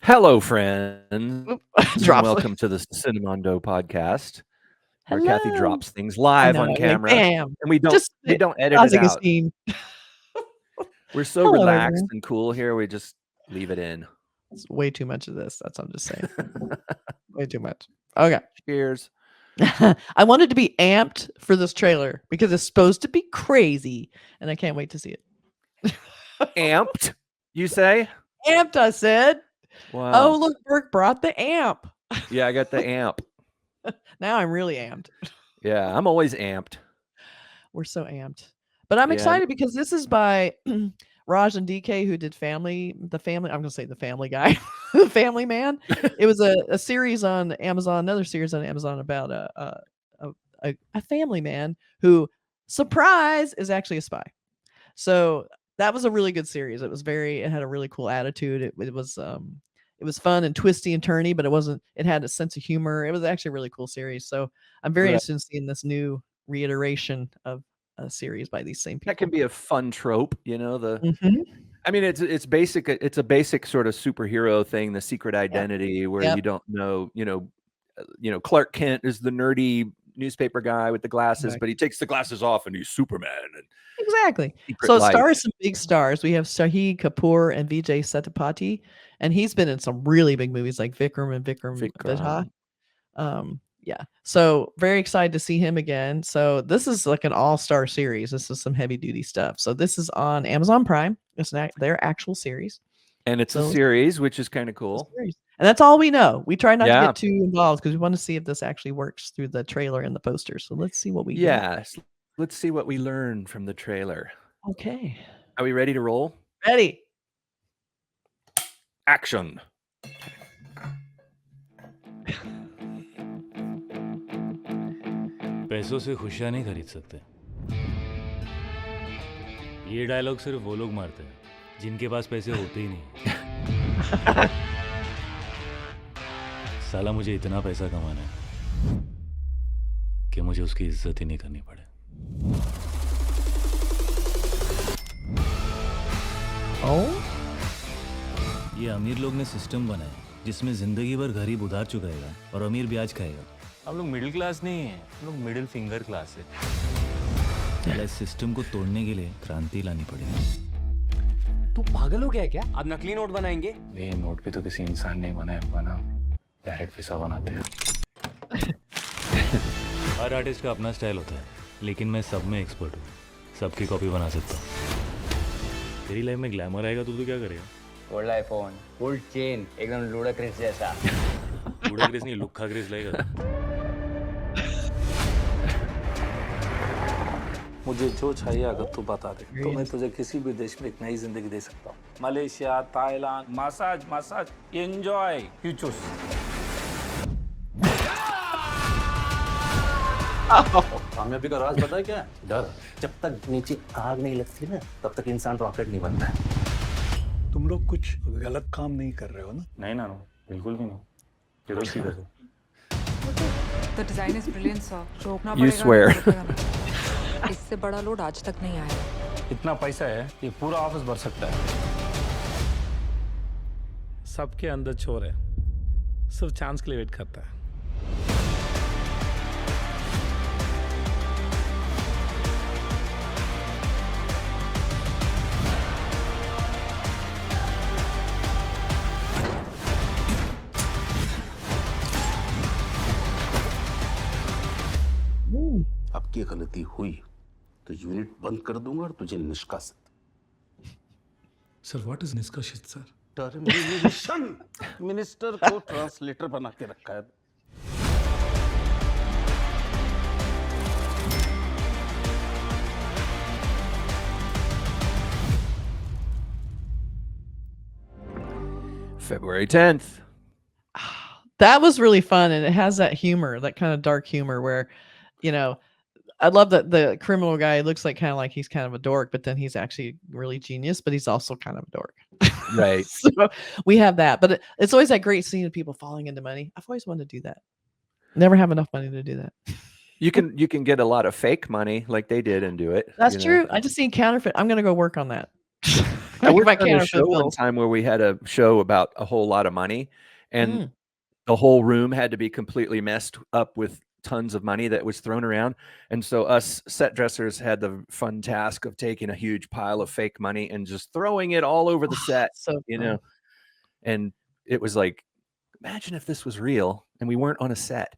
Hello, friends. Drops Welcome to the Cinemondo podcast, where Hello. Kathy drops things live on camera, bam. and we don't edit it causing a out. scene. We're so Hello, relaxed everyone. and cool here. We just leave it in. It's way too much of this. That's what I'm just saying. Way too much. Okay. Cheers. I wanted to be amped for this trailer because it's supposed to be crazy, and I can't wait to see it. Amped, you say? Amped, I said. Wow. Oh, look, Burke brought the amp. Yeah, I got the amp. Now I'm really amped. Yeah, I'm always amped. We're so amped. But I'm excited because this is by Raj and DK, who did I'm going to say The Family Guy, The Family Man. It was a series on Amazon, another series on Amazon about a family man who, surprise, is actually a spy. So that was a really good series. It had a really cool attitude. It was fun and twisty and turny, but it had a sense of humor. It was actually a really cool series. So I'm very interested in seeing this new reiteration of a series by these same people. That can be a fun trope, I mean, it's basic. It's a basic sort of superhero thing, the secret identity, where you don't know, Clark Kent is the nerdy newspaper guy with the glasses, but he takes the glasses off and he's Superman. Exactly. So it stars some big stars. We have Shahid Kapoor and Vijay Sethupathi, and he's been in some really big movies like Vikram and Vikram Vedha. Yeah. So very excited to see him again. So this is like an all-star series. This is some heavy duty stuff. So this is on Amazon Prime. It's their actual series. And it's a series, which is kind of cool. And that's all we know. We try not to get too involved because we want to see if this actually works through the trailer and the poster. So let's see what we get. Let's see what we learn from the trailer. Okay. Are we ready to roll? Ready. Action. पैसों से खुशियां नहीं खरीद सकते। ये dialogue सिर्फ वो लोग मारते हैं जिनके पास पैसे होते ही नहीं। साला मुझे इतना पैसा कमाना है कि मुझे उसकी इज्जत ही नहीं करनी पड़े। ये अमीर लोग ने सिस्टम बनाया जिसमें जिंदगी भर गरीब उधार चुकाएगा और अमीर ब्याज खाएगा। हम लोग मिडिल क्लास नहीं है, हम लोग मिडिल फिंगर क्लास है। इस सिस्टम को तोड़ने के लिए क्रांति लानी पड़ेगी। तू पागल हो गया है क्या? अब नकली नोट बनाएंगे? ये नोट पे तो किसी इंसान ने बना डायरेक्ट पैसा बनाते हैं। हर आर्टिस्ट का अपना स्टाइल होता है, लेकिन मैं सब में एक्सपर्ट हूँ, सबकी कॉपी बना सकता हूँ। तेरी लाइफ में ग्लैमर आएगा तो तू क्या करेगा? गोल्ड आईफोन, गोल्ड चेन, एकदम लूडाक्रिस जैसा। लूडाक्रिस नहीं, लुक्खा क्रिस लेगा। मुझे जो चाहिए अगर तू बता दे तो मैं तुझे किसी भी देश में एक नई जिंदगी दे सकता हूँ। Malaysia, Thailand, massage, enjoy, you choose. कामयाबी का राज पता है क्या? डर। जब तक नीचे आग नहीं लगती ना, तब तक इंसान रॉकेट नहीं बनता है। तुम लोग कुछ गलत काम नहीं कर रहे हो ना? नहीं ना, बिल्कुल भी नहीं। चलो सीधा से। The design is brilliant, sir. रोकना You swear. इससे बड़ा लोड आज तक नहीं आया। इतना पैसा है ये पूरा ऑफिस भर सकता है। सबके अंदर चोर है, सिर्फ चांस के लिए वेट करता है। अब की गलती हुई तो यूनिट बंद कर दूंगा और तुझे निष्कासित। सर व्हाट इज निष्कासित सर? टर्मिनेशन। मिनिस्टर को ट्रांसलेटर बना के रखा है। February 10th. That was really fun, and it has that humor, that kind of dark humor where, I love that the criminal guy looks like he's kind of a dork, but then he's actually really genius, but he's also kind of a dork. Right. So we have that, but it's always that great scene of people falling into money. I've always wanted to do that. Never have enough money to do that. You can get a lot of fake money like they did and do it. That's true. I just seen counterfeit. I'm gonna go work on that. I Make my worked on a show counterfeit one bills. time where we had a show about a whole lot of money, and Mm. the whole room had to be completely messed up with tons of money that was thrown around. And so us set dressers had the fun task of taking a huge pile of fake money and just throwing it all over the set, So fun. and it was like, imagine if this was real and we weren't on a set.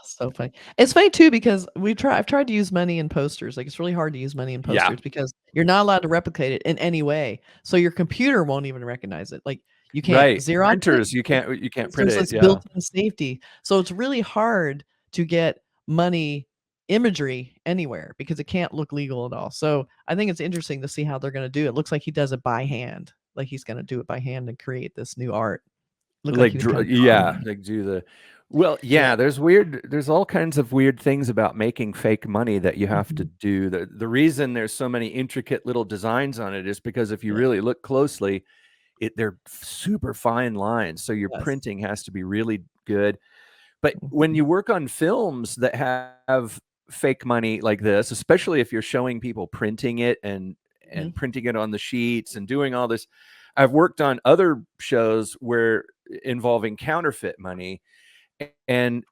So funny. It's funny too because I've tried to use money in posters. Like it's really hard to use money in Yeah. posters because you're not allowed to replicate it in any way. So your computer won't even recognize it. Like you can't Right. Xerox Printers, it. you can't print There's it. this Yeah. built-in safety. So it's really hard to get money imagery anywhere because it can't look legal at all. So I think it's interesting to see how they're going to do it. Looks like he does it by hand. Like he's going to do it by hand and create this new art. Look like he was kind of yeah, drawing. like do the yeah, there's all kinds of weird things about making fake money that you have to do. The reason there's so many intricate little designs on it is because if you really look closely, they're super fine lines. So your printing has to be really good. But when you work on films that have fake money like this, especially if you're showing people printing it and printing it on the sheets and doing all this, I've worked on other shows where involving counterfeit money, and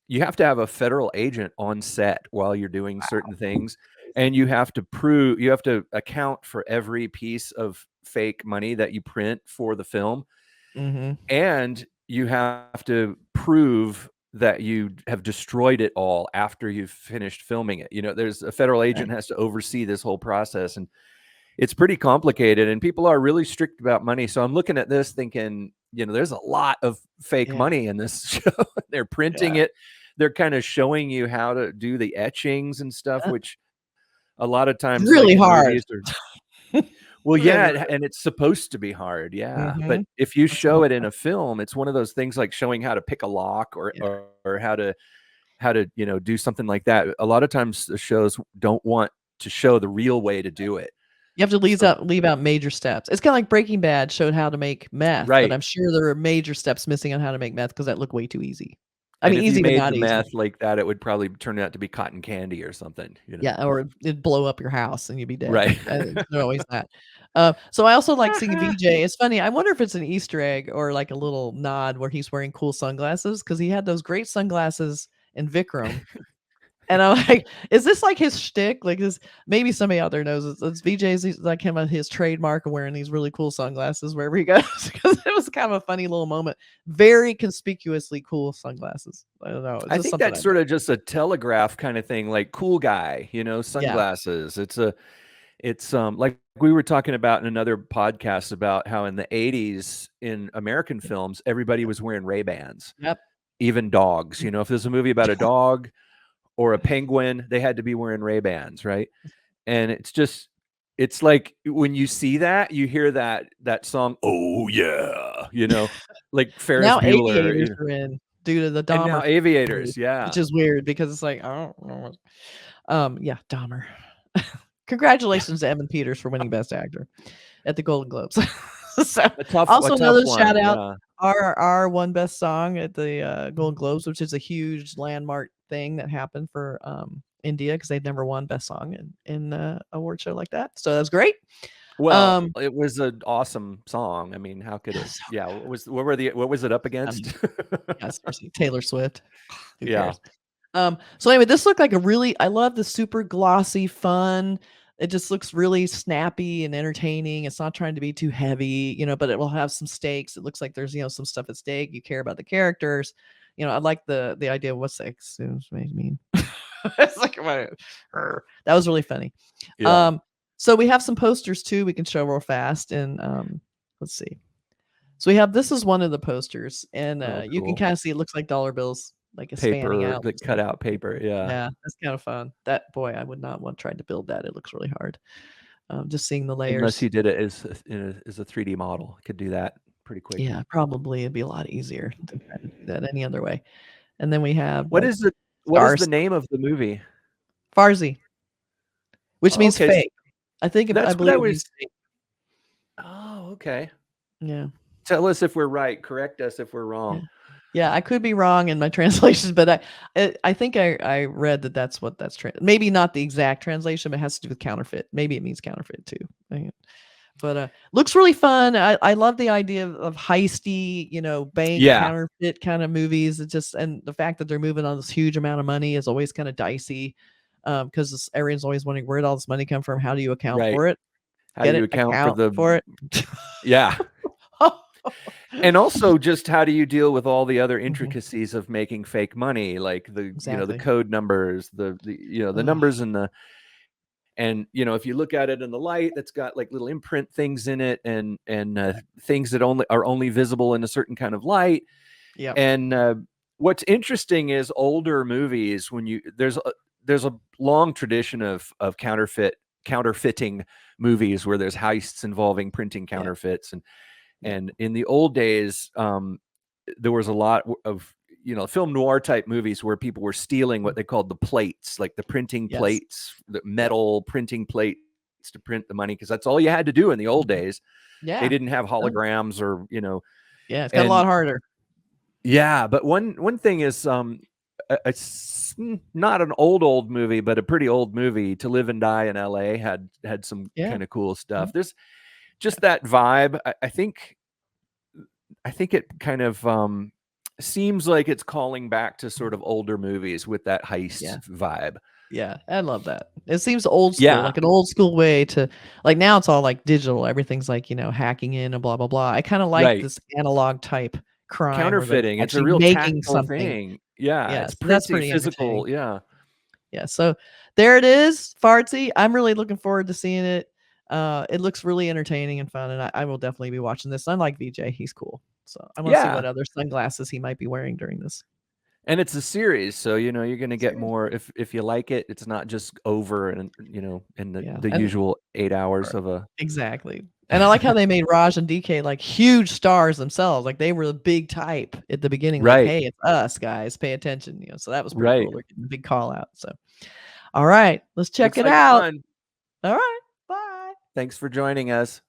you have to have a federal agent on set while you're doing certain things, and you have to account for every piece of fake money that you print for the film, and you have to prove that you have destroyed it all after you've finished filming it. There's a federal agent has to oversee this whole process, and it's pretty complicated, and people are really strict about money. So I'm looking at this thinking, there's a lot of fake money in this show. They're printing it. They're kind of showing you how to do the etchings and stuff, which a lot of times really hard. Well, yeah, and it's supposed to be hard, yeah. But if you show it in a film, it's one of those things like showing how to pick a lock or how to do something like that. A lot of times the shows don't want to show the real way to do it. You have to leave out major steps. It's kind of like Breaking Bad showed how to make meth, but I'm sure there are major steps missing on how to make meth because that looked way too easy. I mean, if easy you but made not the easy. meth like that, it would probably turn out to be cotton candy or something. Yeah, or it'd blow up your house and you'd be dead. Right. They're always that. So I also like seeing Vijay. It's funny. I wonder if it's an Easter egg or like a little nod where he's wearing cool sunglasses because he had those great sunglasses in Vikram. And I'm like, is this like his shtick? Like this, maybe somebody out there knows it's Vijay's like his trademark of wearing these really cool sunglasses wherever he goes. Because it was kind of a funny little moment. Very conspicuously cool sunglasses. I don't know. I think that's sort of just a telegraph kind of thing, like cool guy, sunglasses. Yeah. It's like we were talking about in another podcast about how in the 80s in American films, everybody was wearing Ray-Bans. Yep. Even dogs. If there's a movie about a dog or a penguin, they had to be wearing Ray-Bans, right? And it's like when you see that, you hear that song, oh yeah, like Ferris now Bueller. Aviators are in due to the Dahmer. And now Aviators, yeah. Which is weird because it's like, I don't know. Yeah, Dahmer. Congratulations to Evan Peters for winning Best Actor at the Golden Globes. So also another shout out, our one best song at the Golden Globes, which is a huge landmark thing that happened for India because they'd never won best song in an award show like that. So that's great. Well, it was an awesome song. I mean, how could it? Yeah, what was it up against? Yes, Taylor Swift. Who yeah. Cares? So anyway, this looked like I love the super glossy fun. It just looks really snappy and entertaining. It's not trying to be too heavy, but it will have some stakes. It looks like there's, some stuff at stake. You care about the characters. I like the idea of what's sex mean. It's like, that was really funny. Yeah. So we have some posters too we can show real fast. And let's see. So this is one of the posters, and you can kind of see it looks like dollar bills, like a spanning out, the cutout paper. Yeah, that's kind of fun. That boy, I would not want to try to build that. It looks really hard. Just seeing the layers. Unless you did it as a 3D model, could do that pretty quick. Yeah, probably it'd be a lot easier to try to do that any other way. And then we have what is the name of the movie? Farzi, which means fake. I think that's I believe what I it was. means fake. Oh, okay. Yeah. Tell us if we're right. Correct us if we're wrong. Yeah, I could be wrong in my translations, but I think I read that that's what that's maybe not the exact translation, but it has to do with counterfeit. Maybe it means counterfeit too. But looks really fun. I love the idea of heisty, bank Yeah. counterfeit kind of movies. It just, and the fact that they're moving on this huge amount of money is always kind of dicey, because everyone's always wondering, where'd all this money come from? How do you account Right. for it? How Get do you it? account Account for it. Yeah. And also just how do you deal with all the other Mhm. intricacies of making fake money, like the Exactly. code numbers, the numbers and if you look at it in the light, that's got like little imprint things in it and things that are only visible in a certain kind of light. Yeah. And what's interesting is older movies, when there's a long tradition of counterfeiting movies where there's heists involving printing counterfeits. And in the old days, there was a lot of film noir type movies where people were stealing what they called the plates, like the printing plates, the metal printing plates to print the money, because that's all you had to do in the old days. Yeah. They didn't have holograms or Yeah, it's got a lot harder. Yeah, but one thing is it's not an old movie, but a pretty old movie, To Live and Die in LA, had some kind of cool stuff. There's just that vibe. I think it kind of seems like it's calling back to sort of older movies with that heist vibe. Yeah, I love that. It seems old school, like an old school way to, like, now it's all like digital. Everything's like, hacking in and blah, blah, blah. I kind of like this analog type crime. Counterfeiting. It's a real tactile thing. Yeah, it's so that's pretty physical. Yeah. So there it is, Farzi. I'm really looking forward to seeing it. It looks really entertaining and fun, and I will definitely be watching this. I like Vijay. He's cool. So I want to see what other sunglasses he might be wearing during this. And it's a series, so you're going to get more if you like it. It's not just over and in the usual 8 hours of a exactly. And I like how they made Raj and DK like huge stars themselves. Like they were the big type at the beginning. Like, hey, it's us guys, pay attention. So that was pretty cool. They're getting a big call out. So, all right, let's check it out. Fun. All right, bye. Thanks for joining us.